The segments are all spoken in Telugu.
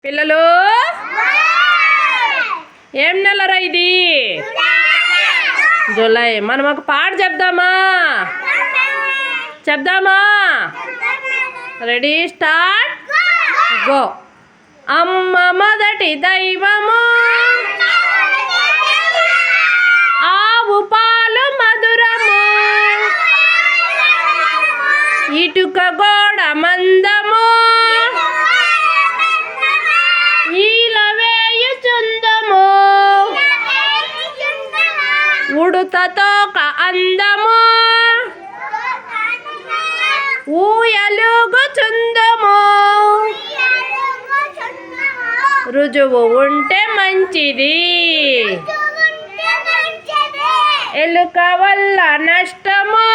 పిల్లలు ఏం నెలరా ఇది? జూలై. మనం ఒక పాట చెప్దామా? Ready, start, go. అమ్మ మొదటి దైవము, ఆవు పాలు మధురము, ఇటుక గోడ మందము, ఈల వేయుచుందము, ఉడుతతోక అందము, ఊయలుగుచుందము, రుజువు ఉంటే మంచిది, ఎలుక వల్ల నష్టము,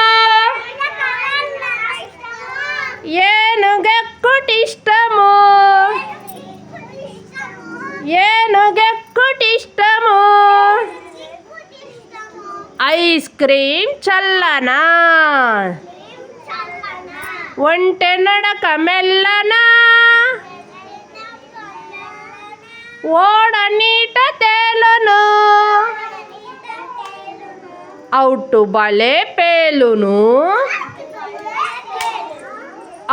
ఏనుగెక్కుటిష్టము, ఏనుగెక్కుటిష్టము, ఐస్ క్రీమ్ చల్లనా, ఒంటె నడక మెల్లనా, ఓడ నీట తేలును, అవుటు బలే పేలును,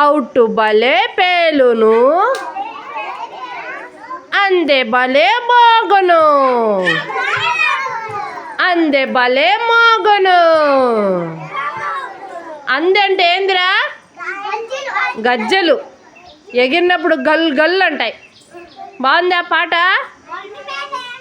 అవుటు బలే పేలును, అందే బలే మోగును, అందే బలే మోగును. అందే అంటే ఏందిరా? గజ్జలు ఎగిరినప్పుడు గల్ గల్ అంటాయి. బాగుందా పాట?